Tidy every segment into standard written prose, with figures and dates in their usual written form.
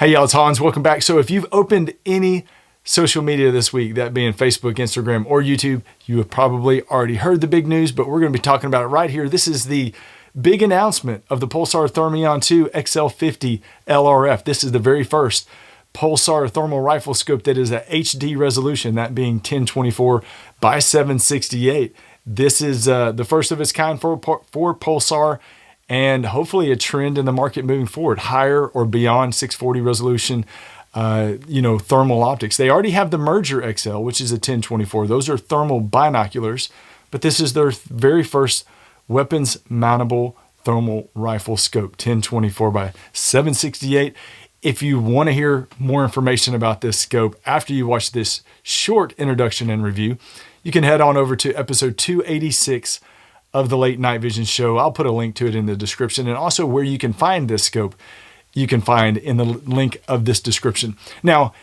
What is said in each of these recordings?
Hey y'all, it's Hans. Welcome back. So if you've opened any social media this week, that being Facebook, Instagram, or YouTube, you have probably already heard the big news, but we're going to be talking about it right here. This is the big announcement of the Pulsar Thermion 2 XL50 LRF. This is the very first Pulsar thermal rifle scope that is a HD resolution, that being 1024 by 768. This is the first of its kind for Pulsar, and hopefully a trend in the market moving forward, higher or beyond 640 resolution, thermal optics. They already have the Merger XL, which is a 1024. Those are thermal binoculars, but this is their very first weapons mountable thermal rifle scope, 1024 by 768. If you want to hear more information about this scope after you watch this short introduction and review, you can head on over to episode 286 of the Late Night Vision Show. I'll put a link to it in the description, and also where you can find this scope, you can find in the link of this description. Now,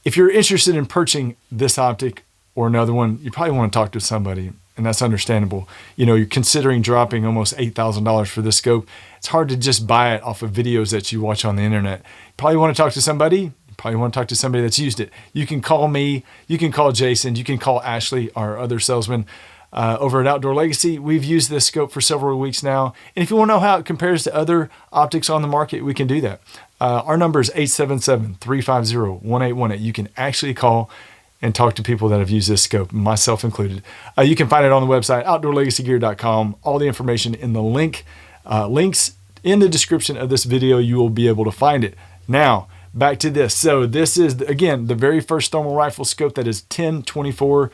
if you're interested in purchasing this optic or another one, you probably want to talk to somebody, and that's understandable. You know, you're considering dropping almost $8,000 for this scope. It's hard to just buy it off of videos that you watch on the internet. You probably want to talk to somebody. You probably want to talk to somebody that's used it. You can call me, you can call Jason, you can call Ashley, our other salesman, over at Outdoor Legacy. We've used this scope for several weeks now. And if you want to know how it compares to other optics on the market, we can do that. Our number is 877-350-1818. You can actually call and talk to people that have used this scope, myself included. You can find it on the website, outdoorlegacygear.com. All the information in the links in the description of this video, you will be able to find it. Now, back to this. So this is, again, the very first thermal rifle scope that is 1024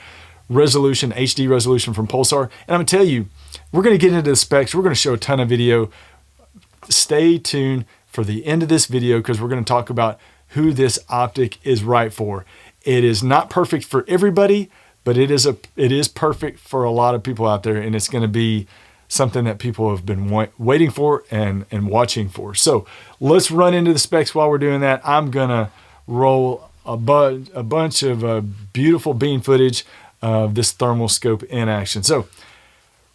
resolution, HD resolution from Pulsar. And I'm gonna tell you, we're gonna get into the specs. We're gonna show a ton of video. Stay tuned for the end of this video, because we're gonna talk about who this optic is right for. It is not perfect for everybody, but it is perfect for a lot of people out there, and it's gonna be something that people have been waiting for and watching for. So let's run into the specs. While we're doing that, I'm gonna roll a bunch of beautiful beam footage of this thermal scope in action. So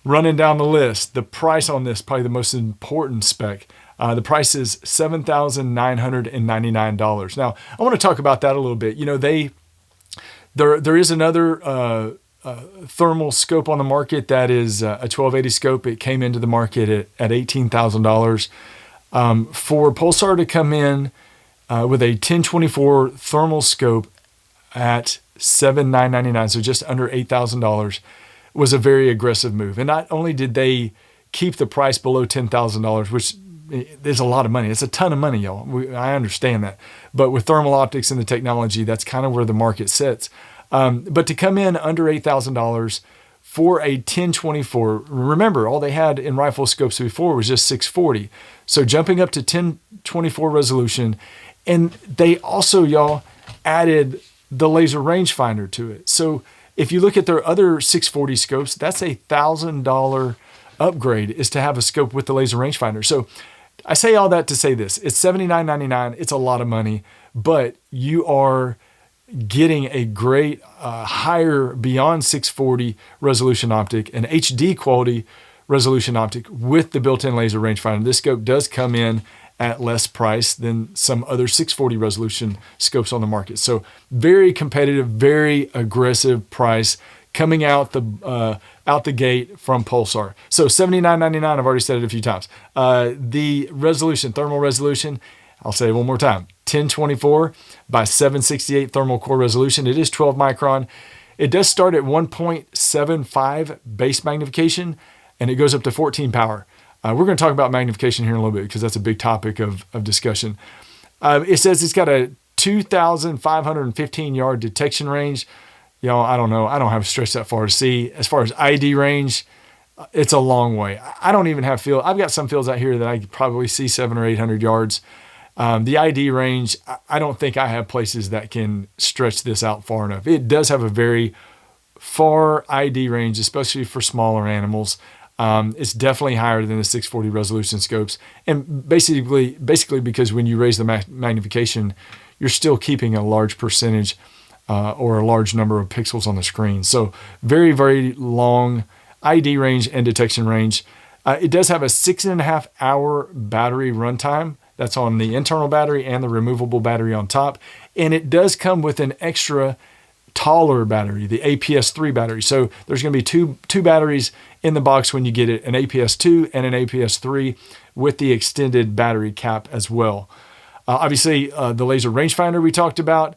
running down the list, the price on this, probably the most important spec, the price is $7,999. Now, I want to talk about that a little bit. You know, there is another thermal scope on the market that is a 1280 scope. It came into the market at $18,000. For Pulsar to come in with a 1024 thermal scope at $7,999, so just under $8,000, was a very aggressive move. And not only did they keep the price below $10,000, which is a lot of money. It's a ton of money, y'all. I understand that. But with thermal optics and the technology, that's kind of where the market sits. But to come in under $8,000 for a 1024, remember, all they had in rifle scopes before was just 640. So jumping up to 1024 resolution, and they also, y'all, added the laser rangefinder to it. So if you look at their other 640 scopes, that's a $1,000 upgrade, is to have a scope with the laser rangefinder. So I say all that to say this: it's $79.99. It's a lot of money, but you are getting a great higher, beyond 640 resolution optic, an HD quality resolution optic with the built-in laser rangefinder. This scope does come in at less price than some other 640 resolution scopes on the market. So very competitive, very aggressive price coming out the gate from Pulsar. So $79.99, I've already said it a few times. The resolution, thermal resolution, I'll say it one more time, 1024 by 768 thermal core resolution. It is 12 micron. It does start at 1.75 base magnification, and it goes up to 14 power. We're going to talk about magnification here in a little bit, because that's a big topic of discussion. It says it's got a 2,515 yard detection range. Y'all, I don't know. I don't have a stretch that far to see. As far as ID range, it's a long way. I don't even have field. I've got some fields out here that I could probably see 700 or 800 yards. The ID range, I don't think I have places that can stretch this out far enough. It does have a very far ID range, especially for smaller animals. It's definitely higher than the 640 resolution scopes. And basically because when you raise the magnification, you're still keeping a large percentage or a large number of pixels on the screen. So very, very long ID range and detection range. It does have a 6.5 hour battery runtime. That's on the internal battery and the removable battery on top. And it does come with an extra taller battery, the APS-3 battery. So there's going to be two batteries in the box when you get it, an APS-2 and an APS-3 with the extended battery cap as well. Obviously, the laser rangefinder we talked about,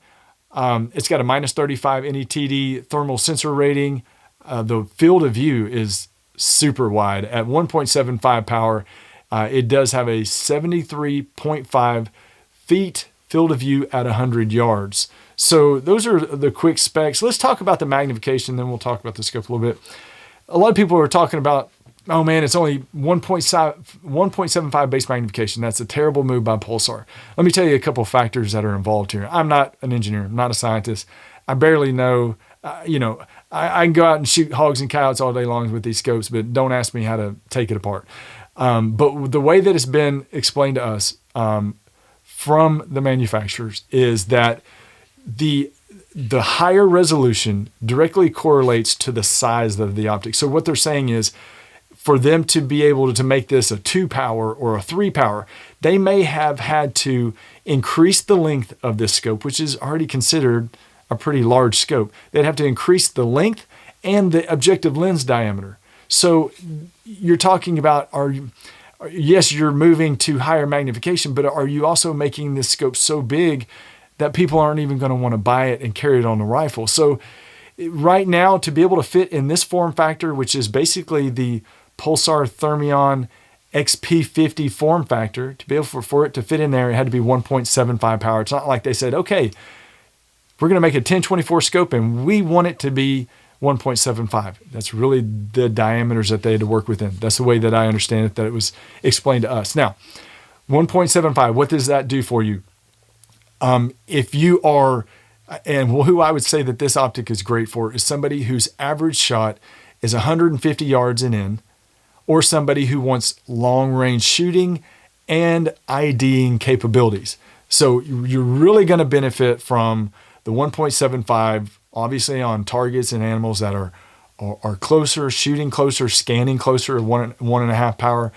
it's got a -35 NETD thermal sensor rating. The field of view is super wide at 1.75 power. It does have a 73.5 feet field of view at 100 yards. So those are the quick specs. Let's talk about the magnification, then we'll talk about the scope a little bit. A lot of people are talking about, oh man, it's only 1.75 base magnification. That's a terrible move by Pulsar. Let me tell you a couple of factors that are involved here. I'm not an engineer. I'm not a scientist. I barely know, I can go out and shoot hogs and coyotes all day long with these scopes, but don't ask me how to take it apart. But the way that it's been explained to us from the manufacturers is that the higher resolution directly correlates to the size of the optic. So what they're saying is, for them to be able to make this a 2 power or a 3 power, they may have had to increase the length of this scope, which is already considered a pretty large scope. They'd have to increase the length and the objective lens diameter. So you're talking about, yes, you're moving to higher magnification, but are you also making this scope so big that people aren't even going to want to buy it and carry it on the rifle? So right now, to be able to fit in this form factor, which is basically the Pulsar Thermion XP50 form factor, to be able for it to fit in there, it had to be 1.75 power. It's not like they said, okay, we're going to make a 1024 scope and we want it to be 1.75. That's really the diameters that they had to work within. That's the way that I understand it, that it was explained to us. Now, 1.75, what does that do for you? If you are, and who I would say that this optic is great for, is somebody whose average shot is 150 yards and in, or somebody who wants long range shooting and IDing capabilities. So you're really going to benefit from the 1.75, obviously on targets and animals that are closer, shooting closer, scanning closer, 1.5 power.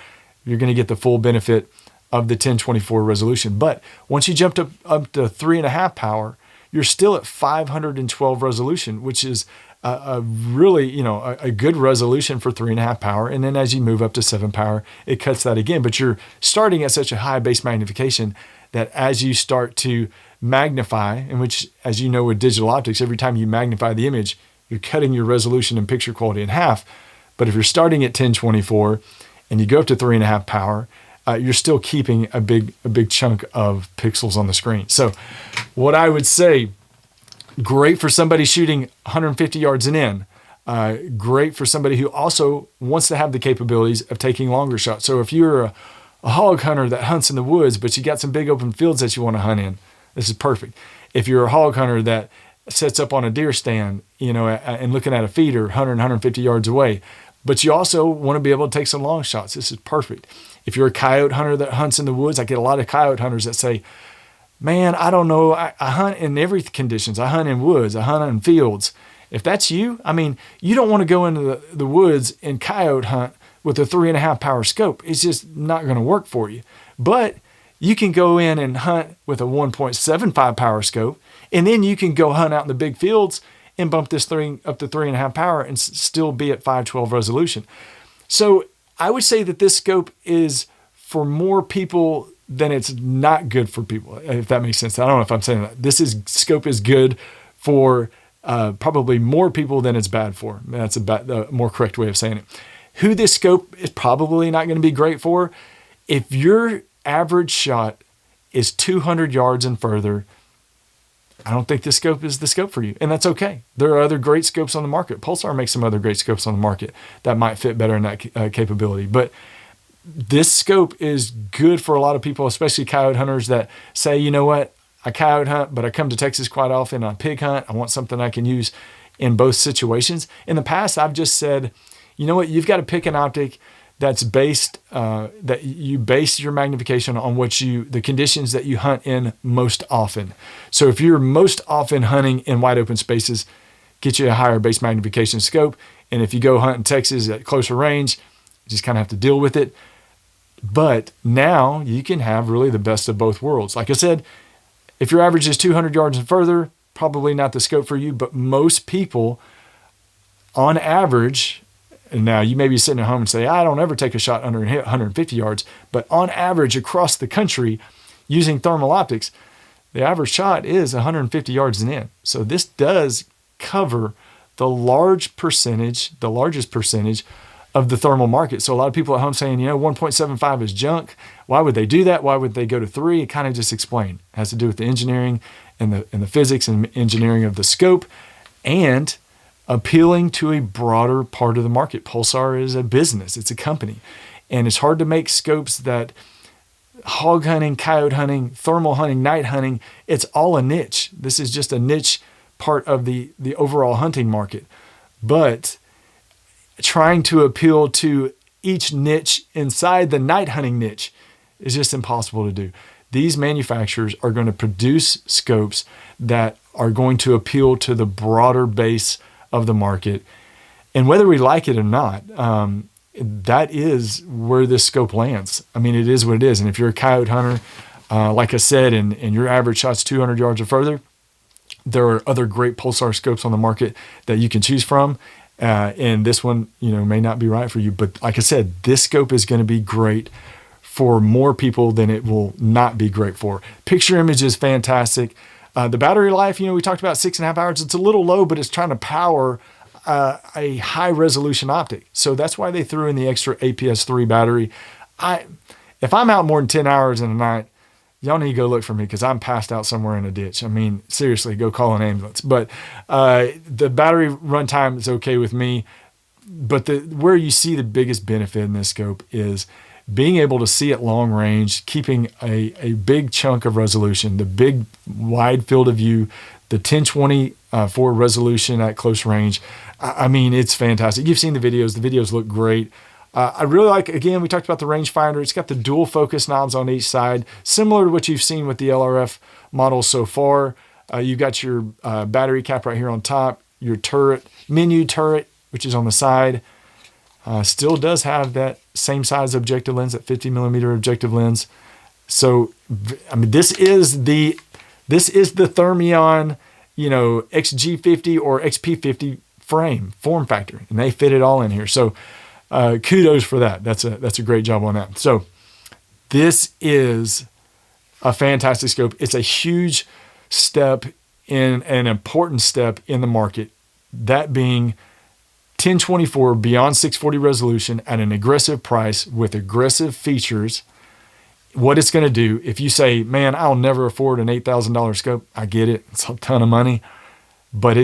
You're going to get the full benefit of the 1024 resolution. But once you jumped up to 3.5 power, you're still at 512 resolution, which is a really, a good resolution for 3.5 power. And then as you move up to 7 power, it cuts that again. But you're starting at such a high base magnification that as you start to magnify, in which, as you know, with digital optics, every time you magnify the image, you're cutting your resolution and picture quality in half. But if you're starting at 1024 and you go up to 3.5 power, you're still keeping a big chunk of pixels on the screen. So what I would say, great for somebody shooting 150 yards and in, great for somebody who also wants to have the capabilities of taking longer shots. So if you're a hog hunter that hunts in the woods, but you got some big open fields that you want to hunt in, this is perfect. If you're a hog hunter that sets up on a deer stand, and looking at a feeder 100, 150 yards away, but you also want to be able to take some long shots, this is perfect. If you're a coyote hunter that hunts in the woods, I get a lot of coyote hunters that say, man, I don't know, I hunt in every conditions. I hunt in woods, I hunt in fields. If that's you, you don't want to go into the woods and coyote hunt with a 3.5 power scope. It's just not going to work for you. But you can go in and hunt with a 1.75 power scope, and then you can go hunt out in the big fields and bump this thing up to 3.5 power and still be at 512 resolution. So I would say that this scope is for more people than it's not good for people, if that makes sense. I don't know if I'm saying that. Scope is good for probably more people than it's bad for. That's a more correct way of saying it. Who this scope is probably not going to be great for, if your average shot is 200 yards and further, I don't think this scope is the scope for you, and that's okay. There are other great scopes on the market. Pulsar makes some other great scopes on the market that might fit better in that capability. But this scope is good for a lot of people, especially coyote hunters that say, you know what, I coyote hunt, but I come to Texas quite often. I pig hunt. I want something I can use in both situations. In the past, I've just said, you know what, you've got to pick an optic that's based, that you base your magnification on the conditions that you hunt in most often. So if you're most often hunting in wide open spaces, get you a higher base magnification scope. And if you go hunt in Texas at closer range, you just kind of have to deal with it. But now you can have really the best of both worlds. Like I said, if your average is 200 yards and further, probably not the scope for you, but most people on average, and now you may be sitting at home and say, I don't ever take a shot under 150 yards, but on average across the country using thermal optics, the average shot is 150 yards and in. So this does cover the largest percentage of the thermal market. So a lot of people at home saying, 1.75 is junk. Why would they do that? Why would they go to 3? It kind of just explained. It has to do with the engineering and the physics and engineering of the scope and appealing to a broader part of the market. Pulsar is a business. It's a company. And it's hard to make scopes that hog hunting, coyote hunting, thermal hunting, night hunting, it's all a niche. This is just a niche part of the overall hunting market. But trying to appeal to each niche inside the night hunting niche is just impossible to do. These manufacturers are going to produce scopes that are going to appeal to the broader base of the market. And whether we like it or not, that is where this scope lands. I mean, it is what it is. And if you're a coyote hunter, like I said, and your average shot's 200 yards or further, there are other great Pulsar scopes on the market that you can choose from. And this one, may not be right for you. But like I said, this scope is going to be great for more people than it will not be great for. Picture image is fantastic. The battery life, we talked about 6.5 hours. It's a little low, but it's trying to power a high resolution optic. So that's why they threw in the extra APS-3 battery. If I'm out more than 10 hours in a night, y'all need to go look for me because I'm passed out somewhere in a ditch. I mean, seriously, go call an ambulance. But the battery runtime is okay with me. But where you see the biggest benefit in this scope is being able to see at long range, keeping a big chunk of resolution, the big wide field of view, the 1020 for resolution at close range. I mean, it's fantastic. You've seen the videos. The videos look great. I really like, again, we talked about the rangefinder. It's got the dual focus knobs on each side, similar to what you've seen with the LRF models so far. You've got your battery cap right here on top, your turret, menu turret, which is on the side. Still does have that same size objective lens, that 50 millimeter objective lens. So, I mean, this is the Thermion, XG50 or XP50 form factor, and they fit it all in here. So, kudos for that. That's a great job on that. So, this is a fantastic scope. It's a huge step in an important step in the market. That being 1024 beyond 640 resolution at an aggressive price with aggressive features. What it's going to do, if you say, man, I'll never afford an $8,000 scope, I get it. It's a ton of money, but it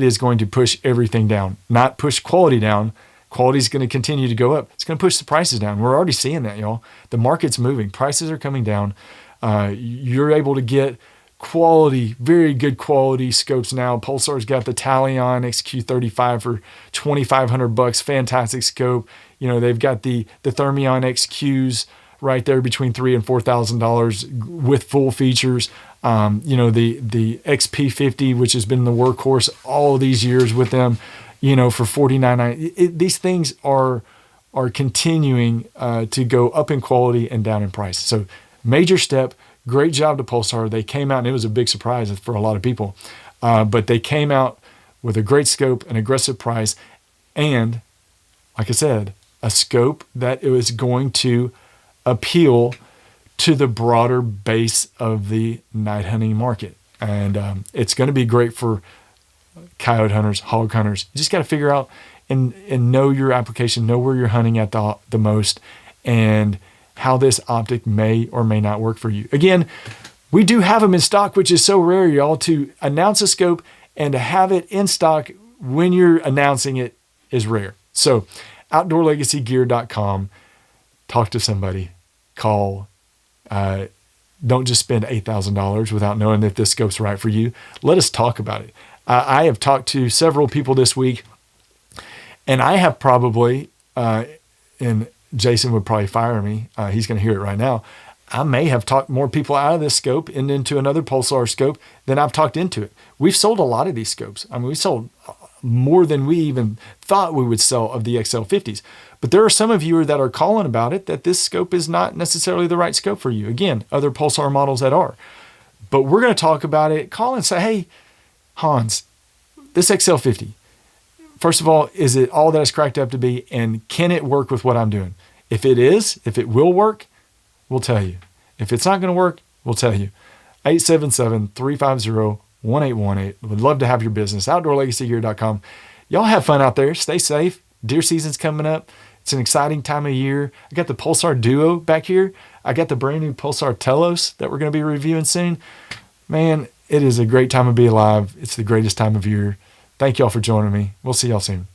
is going to push everything down, not push quality down. Quality is going to continue to go up. It's going to push the prices down. We're already seeing that, y'all. The market's moving. Prices are coming down. You're able to get quality, very good quality scopes now. Pulsar's got the Talion XQ35 for $2,500. Fantastic scope. They've got the Thermion XQs right there between $3,000 and $4,000 with full features. The XP50, which has been the workhorse all these years with them, for $49.99. These things are continuing to go up in quality and down in price. So major step. Great job to Pulsar. They came out, and it was a big surprise for a lot of people. But they came out with a great scope, an aggressive price, and, like I said, a scope that it was going to appeal to the broader base of the night hunting market. And it's going to be great for coyote hunters, hog hunters. You just got to figure out and know your application, know where you're hunting at the most, and how this optic may or may not work for you. Again, we do have them in stock, which is so rare, y'all. To announce a scope and to have it in stock when you're announcing it is rare. So outdoorlegacygear.com, talk to somebody, call. Don't just spend $8,000 without knowing if this scope's right for you. Let us talk about it. I have talked to several people this week, and I have probably, and Jason would probably fire me. He's going to hear it right now. I may have talked more people out of this scope and into another Pulsar scope than I've talked into it. We've sold a lot of these scopes. I mean, we sold more than we even thought we would sell of the XL50s. But there are some of you that are calling about it that this scope is not necessarily the right scope for you. Again, other Pulsar models that are. But we're going to talk about it. Call and say, hey, Hans, this XL50, first of all, is it all that it's cracked up to be? And can it work with what I'm doing? If it is, if it will work, we'll tell you. If it's not going to work, we'll tell you. 877-350-1818. Would love to have your business. OutdoorLegacyGear.com. Y'all have fun out there. Stay safe. Deer season's coming up. It's an exciting time of year. I got the Pulsar Duo back here. I got the brand new Pulsar Telos that we're going to be reviewing soon. Man, it is a great time to be alive. It's the greatest time of year. Thank y'all for joining me. We'll see y'all soon.